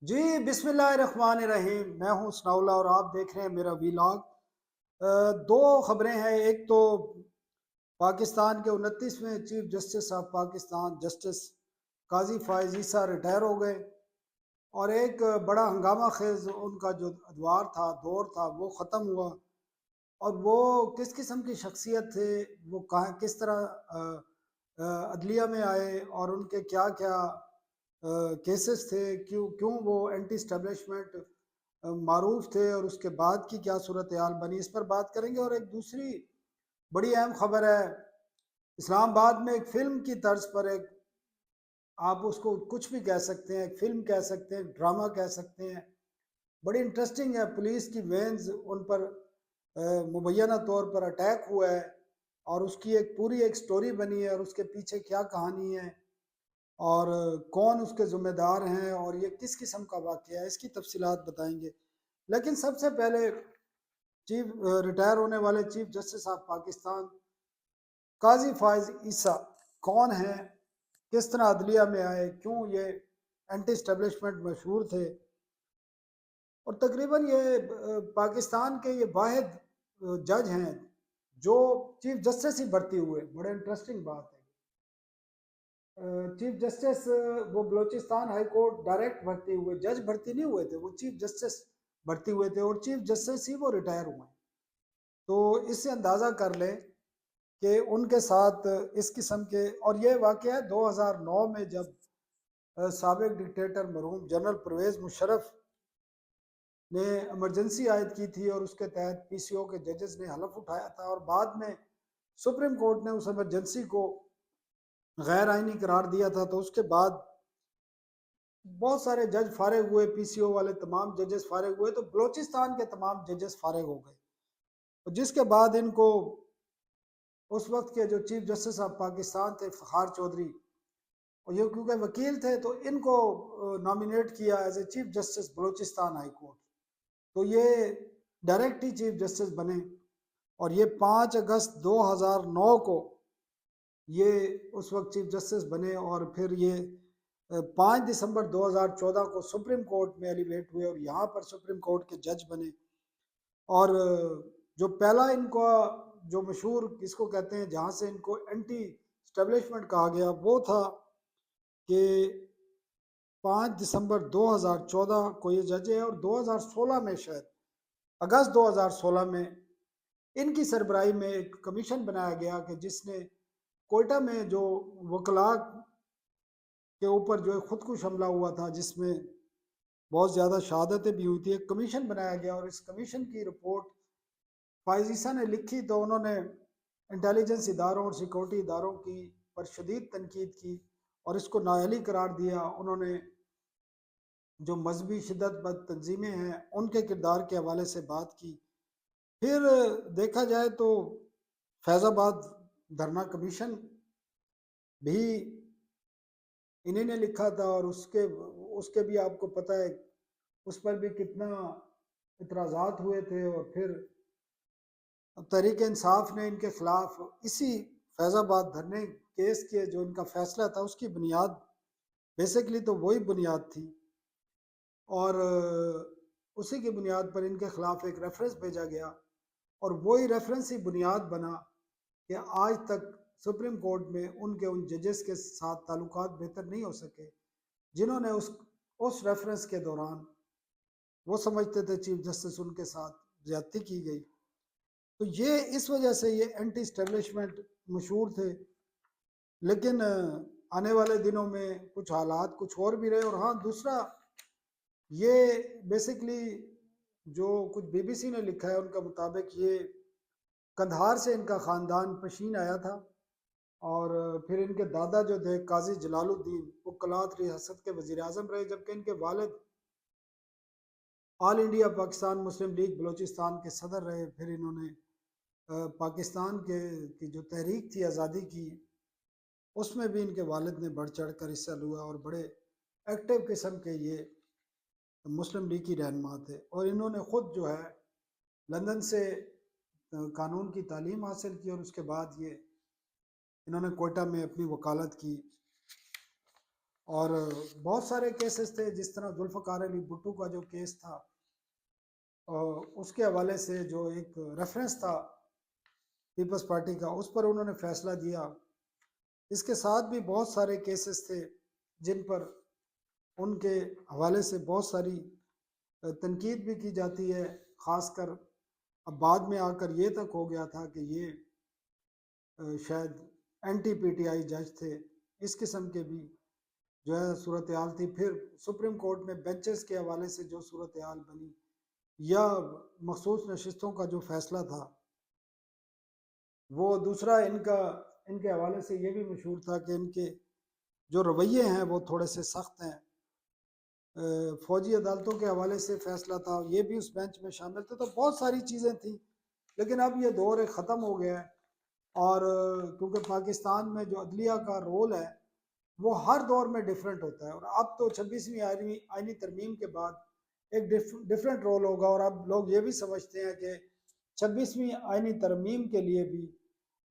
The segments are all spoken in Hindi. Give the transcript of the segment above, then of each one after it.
जी, बिस्मिल्लाहिर्रहमानिर्रहीम। मैं हूँ सनाउल्लाह और आप देख रहे हैं मेरा वीलॉग। दो खबरें हैं। एक तो पाकिस्तान के 29वें chief justice of Pakistan justice Qazi Faez Isa retire हो गए और एक बड़ा हंगामा खेज उनका जो अदवार था, दौर था, वो ख़त्म हुआ। और वो किस किस्म की शख्सियत थे, वो कहाँ किस तरह अदलिया में आए और उनके क्या क्या केसेस थे, क्यों क्यों वो एंटी स्टैब्लिशमेंट मारूफ थे और उसके बाद की क्या सूरत हाल बनी, इस पर बात करेंगे। और एक दूसरी बड़ी अहम खबर है, इस्लामाबाद में एक फिल्म की तर्ज पर एक, आप उसको कुछ भी कह सकते हैं, एक फिल्म कह सकते हैं, ड्रामा कह सकते हैं, बड़ी इंटरेस्टिंग है। पुलिस की वेन्स उन पर मुबैना तौर पर अटैक हुआ है और उसकी एक पूरी एक स्टोरी बनी है और उसके पीछे क्या कहानी है और कौन उसके ज़िम्मेदार हैं और ये किस किस्म का वाक़या है, इसकी तफसीलात बताएंगे। लेकिन सबसे पहले चीफ रिटायर होने वाले चीफ जस्टिस ऑफ पाकिस्तान काजी फ़ाइज़ ईसा कौन है, किस तरह अदलिया में आए, क्यों ये एंटी स्टैब्लिशमेंट मशहूर थे और तकरीबन ये पाकिस्तान के ये वाहिद जज हैं जो चीफ जस्टिस ही भर्ती हुए। बड़े इंटरेस्टिंग बात है। चीफ जस्टिस वो बलूचिस्तान हाई कोर्ट डायरेक्ट भर्ती हुए, जज भर्ती नहीं हुए थे, वो चीफ जस्टिस भर्ती हुए थे और चीफ जस्टिस ही वो रिटायर हुए। तो इससे अंदाज़ा कर लें कि उनके साथ इस किस्म के, और ये वाक़या है 2009 में जब साबिक डिक्टेटर मरहूम जनरल परवेज़ मुशर्रफ ने इमरजेंसी आयद की थी और उसके तहत पीसीओ के जजेस ने हलफ उठाया था और बाद में सुप्रीम कोर्ट ने उस इमरजेंसी को गैर आइनी करार दिया था। तो उसके बाद बहुत सारे जज फारिग हुए, पीसीओ वाले तमाम जजेस फारिग हुए, तो बलोचिस्तान के तमाम जजेस फारिग हो गए। और जिसके बाद इनको उस वक्त के जो चीफ जस्टिस ऑफ पाकिस्तान थे फ़खार चौधरी, और ये क्योंकि वकील थे तो इनको नॉमिनेट किया as a chief justice Balochistan high court. तो ये डायरेक्ट ही चीफ जस्टिस बने और ये 5 अगस्त 2009 को ये उस वक्त चीफ जस्टिस बने और फिर ये 5 दिसंबर 2014 को सुप्रीम कोर्ट में एलिवेट हुए और यहाँ पर सुप्रीम कोर्ट के जज बने। और जो पहला इनका जो मशहूर किसको कहते हैं जहाँ से इनको एंटी स्टेब्लिशमेंट कहा गया, वो था कि 5 दिसंबर 2014 को ये जज है और 2016 में, शायद अगस्त 2016 में, इनकी सरबराही में एक कमीशन बनाया गया कि जिसने कोयटा में जो वकला के ऊपर जो खुदकुश हमला हुआ था जिसमें बहुत ज़्यादा शहादतें भी हुई थी, एक कमीशन बनाया गया और इस कमीशन की रिपोर्ट फायजीसा ने लिखी। तो उन्होंने इंटेलिजेंस इदारों और सिक्योरिटी इदारों की पर शदीद तनकीद की और इसको नाअहली करार दिया। उन्होंने जो मजहबी शिदत तंजीमें हैं उनके किरदार के हवाले से बात की। फिर देखा जाए तो फैज़ाबाद धरना कमीशन भी इन्हीं ने लिखा था और उसके उसके भी आपको पता है उस पर भी कितना इतराज़ात हुए थे। और फिर तहरीक इंसाफ ने इनके खिलाफ इसी फैज़ाबाद धरने केस के जो इनका फैसला था उसकी बुनियाद, बेसिकली तो वही बुनियाद थी और उसी की बुनियाद पर इनके खिलाफ एक रेफरेंस भेजा गया और वही रेफरेंस ही बुनियाद बना कि आज तक सुप्रीम कोर्ट में उनके उन जजेस के साथ ताल्लुकात बेहतर नहीं हो सके जिन्होंने उस रेफरेंस के दौरान वो समझते थे चीफ जस्टिस उनके साथ ज्यादती की गई। तो ये इस वजह से ये एंटी स्टेब्लिशमेंट मशहूर थे। लेकिन आने वाले दिनों में कुछ हालात कुछ और भी रहे। और हाँ, दूसरा ये बेसिकली जो कुछ बीबीसी ने लिखा है उनका मुताबिक ये कंधार से इनका ख़ानदान पशीन आया था और फिर इनके दादा जो थे काजी जलालुद्दीन वकलात रियासत के वज़ीर आज़म रहे, जबकि इनके वालिद ऑल इंडिया पाकिस्तान मुस्लिम लीग बलूचिस्तान के सदर रहे। फिर इन्होंने पाकिस्तान के की जो तहरीक थी आज़ादी की उसमें भी इनके वालिद ने बढ़ चढ़ कर हिस्सा लिया और बड़े एक्टिव किस्म के ये मुस्लिम लीग की रहनुमा थे। और इन्होंने ख़ुद जो है लंदन से कानून की तालीम हासिल की और उसके बाद ये इन्होंने कोयटा में अपनी वकालत की। और बहुत सारे केसेस थे, जिस तरह जुल्फ़िकार अली भुट्टो का जो केस था, उसके हवाले से जो एक रेफरेंस था पीपल्स पार्टी का, उस पर उन्होंने फैसला दिया। इसके साथ भी बहुत सारे केसेस थे जिन पर उनके हवाले से बहुत सारी तनकीद भी की जाती है। ख़ासकर अब बाद में आकर ये तक हो गया था कि ये शायद एंटी पीटीआई जज थे, इस किस्म के भी जो है सूरत हाल थी। फिर सुप्रीम कोर्ट में बेंचेस के हवाले से जो सूरत हाल बनी, या मखसूस नशिस्तों का जो फैसला था, वो दूसरा इनके हवाले से ये भी मशहूर था कि इनके जो रवैये हैं वो थोड़े से सख्त हैं। फौजी अदालतों के हवाले से फैसला था, ये भी उस बेंच में शामिल थे। तो बहुत सारी चीज़ें थी, लेकिन अब ये दौर ख़त्म हो गया है। और क्योंकि पाकिस्तान में जो अदलिया का रोल है वो हर दौर में डिफरेंट होता है, और अब तो 26वीं आईनी तरमीम के बाद एक डिफरेंट रोल होगा। और अब लोग ये भी समझते हैं कि 26वीं आईनी तरमीम के लिए भी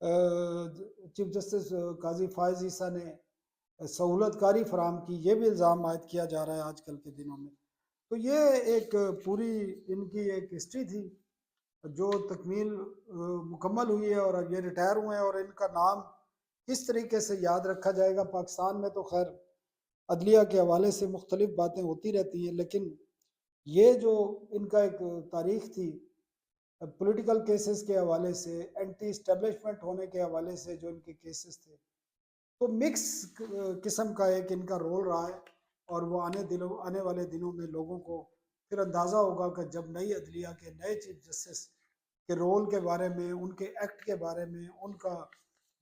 चीफ जस्टिस काजी फायज ईसा ने सहूलतकारी फराम की, ये भी इल्ज़ाम आयद किया जा रहा है आजकल के दिनों में। तो ये एक पूरी इनकी एक हिस्ट्री थी जो तकमील मुकम्मल हुई है, और अब ये रिटायर हुए हैं। और इनका नाम किस तरीके से याद रखा जाएगा, पाकिस्तान में तो खैर अदलिया के हवाले से मुख्तलिफ बातें होती रहती हैं, लेकिन ये जो इनका एक तारीख थी पॉलिटिकल केसेस के हवाले से, एंटी इस्टेब्लिशमेंट होने के हवाले से जो इनके केसेस थे, तो मिक्स किस्म का एक इनका रोल रहा है। और वो आने वाले दिनों में लोगों को फिर अंदाज़ा होगा कि जब नई अदलिया के नए चीफ जस्टिस के रोल के बारे में, उनके एक्ट के बारे में, उनका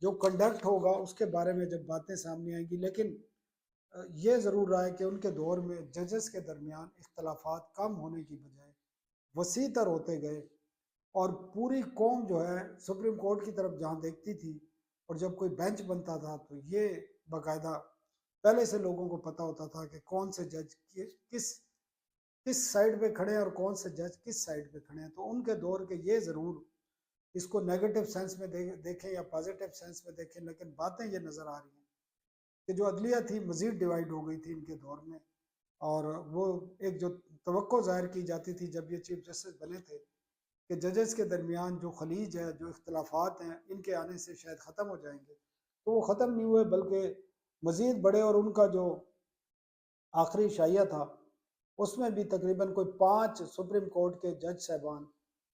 जो कंडक्ट होगा उसके बारे में जब बातें सामने आएंगी। लेकिन ये ज़रूर रहा है कि उनके दौर में जजेस के दरमियान इख्तलाफात कम होने की बजाय वसी तर होते गए, और पूरी कौम जो है सुप्रीम कोर्ट की तरफ जहाँ देखती थी, और जब कोई बेंच बनता था तो ये बाकायदा पहले से लोगों को पता होता था कि कौन से जज किस किस साइड पे खड़े हैं और कौन से जज किस साइड पे खड़े हैं। तो उनके दौर के ये ज़रूर, इसको नेगेटिव सेंस में देखें या पॉजिटिव सेंस में देखें, लेकिन बातें ये नज़र आ रही हैं कि जो अदलिया थी मज़ीद डिवाइड हो गई थी इनके दौर में। और वो एक जो तवक्को ज़ाहिर की जाती थी जब ये चीफ जस्टिस बने थे कि जजेस के दरमियान जो खलीज है, जो इख्तलाफात हैं, इनके आने से शायद ख़त्म हो जाएंगे, तो वो ख़त्म नहीं हुए बल्कि मज़ीद बढ़े। और उनका जो आखिरी शाइया था उसमें भी तकरीबन कोई 5 सुप्रीम कोर्ट के जज साहबान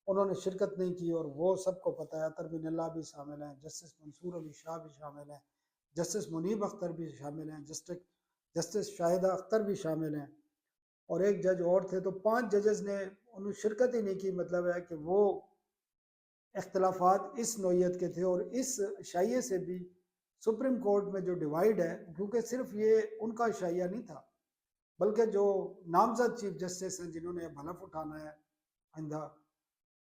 उन्होंने शिरकत नहीं की, और वो सबको पता है। अतर बिन अल्लाह भी शामिल हैं, जस्टिस मंसूर अली शाह भी शामिल हैं, जस्टिस मुनीब अख्तर भी शामिल हैं, जस्टिस शाहिदा अख्तर भी शामिल हैं, और एक जज और थे। तो 5 जजेस ने उन्होंने शिरकत ही नहीं की। मतलब है कि वो इख्तलाफात इस नौयत के थे, और इस शाइये से भी सुप्रीम कोर्ट में जो डिवाइड है, क्योंकि सिर्फ ये उनका शाइया नहीं था, बल्कि जो नामजद चीफ जस्टिस हैं जिन्होंने अब हलफ उठाना है आइंदा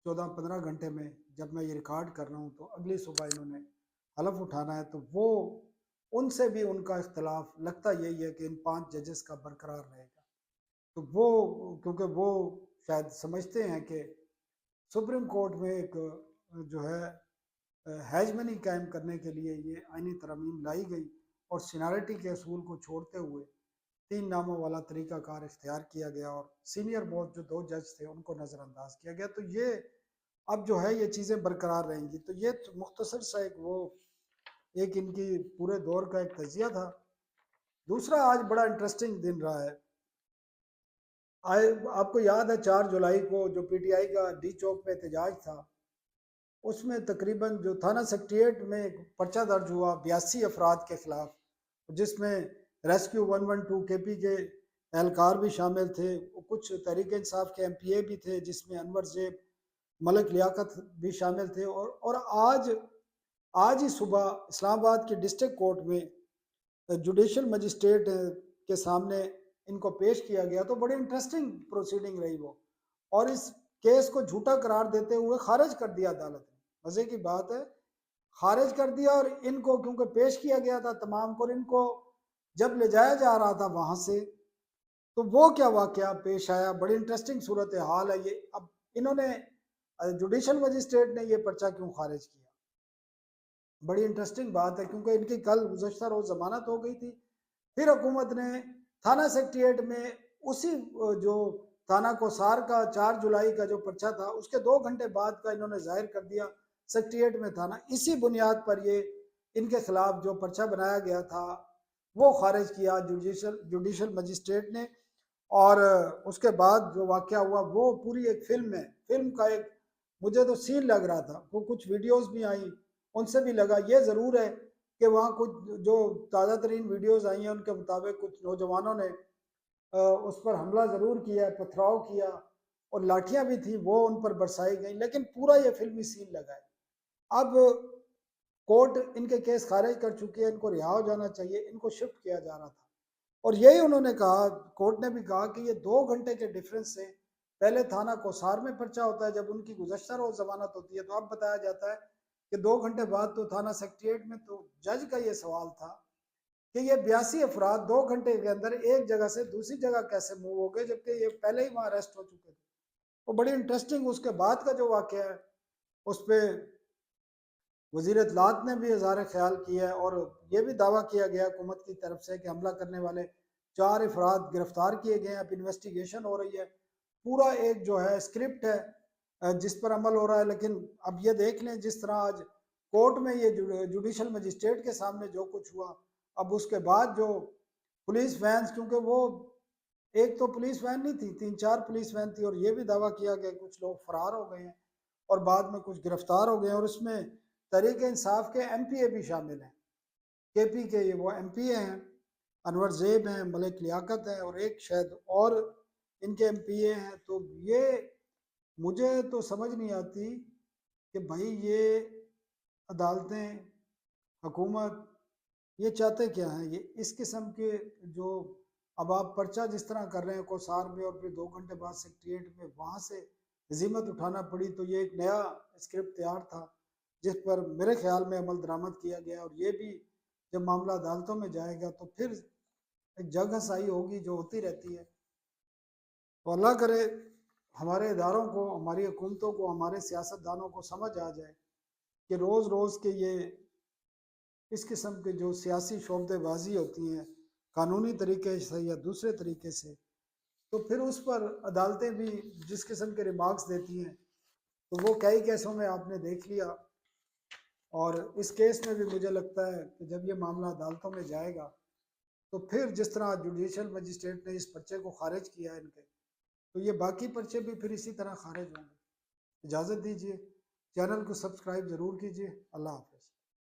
14-15 घंटे में, जब मैं ये रिकॉर्ड कर रहा हूँ तो अगली सुबह इन्होंने हलफ उठाना है, तो वो उनसे भी उनका इख्तलाफ लगता यही है कि इन 5 जजेस का बरकरार रहेगा। तो वो क्योंकि वो शायद समझते हैं कि सुप्रीम कोर्ट में एक जो है हैजमनी कायम करने के लिए ये आइनी तरमीम लाई गई, और सीनियरिटी के असूल को छोड़ते हुए 3 नामों वाला तरीकाकार इख्तियार किया गया, और सीनियर मोस्ट जो 2 जज थे उनको नज़रअंदाज किया गया। तो ये अब जो है ये चीज़ें बरकरार रहेंगी। तो ये मुख्तसर सा एक इनकी पूरे दौर का एक तजिया था। दूसरा, आज बड़ा इंटरेस्टिंग दिन रहा है। आपको याद है 4 जुलाई को जो पीटीआई का डी चौक पे एहतजाज था, उसमें तकरीबन जो थाना सेक्रेटेरिएट में एक पर्चा दर्ज हुआ 82 अफराद के खिलाफ, जिसमें रेस्क्यू 112 केपी के एहलकार भी शामिल थे, कुछ तहरीक इंसाफ के एमपीए भी थे, जिसमें अनवर ज़ेब, मलिक लियाकत भी शामिल थे। और आज ही सुबह इस्लामाबाद के डिस्ट्रिक्ट कोर्ट में जुडिशल मजिस्ट्रेट के सामने इनको पेश किया गया। तो बड़ी इंटरेस्टिंग प्रोसीडिंग रही वो, और इस केस को झूठा करार देते हुए खारिज कर दिया अदालत ने। मजे की बात है, खारिज कर दिया। और इनको क्योंकि पेश किया गया था तमाम को, इनको जब ले जाया जा रहा था वहां से, तो वो क्या वाकया पेश आया, बड़ी इंटरेस्टिंग सूरत हाल है ये। अब इन्होंने जुडिशल मजिस्ट्रेट ने ये पर्चा क्यों खारिज किया, बड़ी इंटरेस्टिंग बात है, क्योंकि इनकी कल गुज़श्ता रोज जमानत हो गई थी। फिर हुकूमत ने थाना सेक्रेटेरिएट में उसी जो थाना कोसार का 4 जुलाई का जो पर्चा था उसके 2 घंटे बाद का इन्होंने जाहिर कर दिया सेक्रेटेरिएट में थाना। इसी बुनियाद पर ये इनके खिलाफ जो पर्चा बनाया गया था वो खारिज किया जुडिशल मजिस्ट्रेट ने। और उसके बाद जो वाक़या हुआ वो पूरी एक फिल्म है, फिल्म का एक मुझे तो सीन लग रहा था। वो कुछ वीडियोस भी आई, उनसे भी लगा। ये ज़रूर है कि वहाँ कुछ जो ताज़ा तरीन वीडियोस आई हैं उनके मुताबिक कुछ नौजवानों ने उस पर हमला ज़रूर किया, पथराव किया और लाठियाँ भी थी वो उन पर बरसाई गई, लेकिन पूरा ये फिल्मी सीन लगा है। अब कोर्ट इनके केस खारिज कर चुकी है, इनको रिहा हो जाना चाहिए, इनको शिफ्ट किया जा रहा था। और यही उन्होंने कहा, कोर्ट ने भी कहा कि ये 2 घंटे के डिफरेंस से पहले थाना कोसार में पर्चा होता है जब उनकी गुज़श्ता रोज़ ज़मानत होती है, तो अब बताया जाता है कि 2 घंटे बाद तो थाना सेक्रेटेरिएट में। तो जज का ये सवाल था कि ये 82 अफराद 2 घंटे के अंदर एक जगह से दूसरी जगह कैसे मूव हो गए, जबकि ये पहले ही वहाँ अरेस्ट हो चुके थे। वो बड़ी इंटरेस्टिंग उसके बाद का जो वाक़या है उस पर वज़ीर इत्तलात ने भी इज़हार ख्याल किया है और ये भी दावा किया गया हुकूमत की तरफ से कि हमला करने वाले 4 अफराद गिरफ्तार किए गए हैं, अब इन्वेस्टिगेशन हो रही है। पूरा एक जो है स्क्रिप्ट है जिस पर अमल हो रहा है। लेकिन अब ये देख लें जिस तरह आज कोर्ट में ये जुडिशल मजिस्ट्रेट के सामने जो कुछ हुआ, अब उसके बाद जो पुलिस वैन्स, क्योंकि वो एक तो पुलिस वैन नहीं थी, 3-4 पुलिस वैन थी और ये भी दावा किया गया कुछ लोग फरार हो गए हैं और बाद में कुछ गिरफ्तार हो गए और उसमें तहरीक इंसाफ के एमपीए भी शामिल हैं। केपी के ये वो एमपीए हैं, अनवर ज़ेब हैं, मलिक लियाकत हैं और एक शायद और इनके एमपीए हैं। तो ये मुझे तो समझ नहीं आती कि भाई ये अदालतें, हुकूमत ये चाहते क्या हैं। ये इस किस्म के जो अब आप पर्चा जिस तरह कर रहे हैं कोसार में और फिर 2 घंटे बाद सेक्रेटेरिएट में वहाँ से ज़िम्मत उठाना पड़ी, तो ये एक नया स्क्रिप्ट तैयार था जिस पर मेरे ख्याल में अमल दरामद किया गया। और ये भी जब मामला अदालतों में जाएगा तो फिर एक जग हसाई होगी जो होती रहती है। तो अल्लाह करे हमारे इदारों को, हमारी हुकूमतों को, हमारे सियासतदानों को समझ आ जाए कि रोज़ रोज़ के ये इस किस्म के जो सियासी शोबदेबाजी होती हैं कानूनी तरीके से या दूसरे तरीके से, तो फिर उस पर अदालतें भी जिस किस्म के रिमार्क्स देती हैं तो वो कई केसों में आपने देख लिया। और इस केस में भी मुझे लगता है कि जब ये मामला अदालतों में जाएगा तो फिर जिस तरह जुडिशल मजिस्ट्रेट ने इस पर्चे को खारिज किया इनके, तो ये बाकी पर्चे भी फिर इसी तरह खारिज होंगे। इजाज़त दीजिए, चैनल को सब्सक्राइब ज़रूर कीजिए। अल्लाह हाफ़िज़।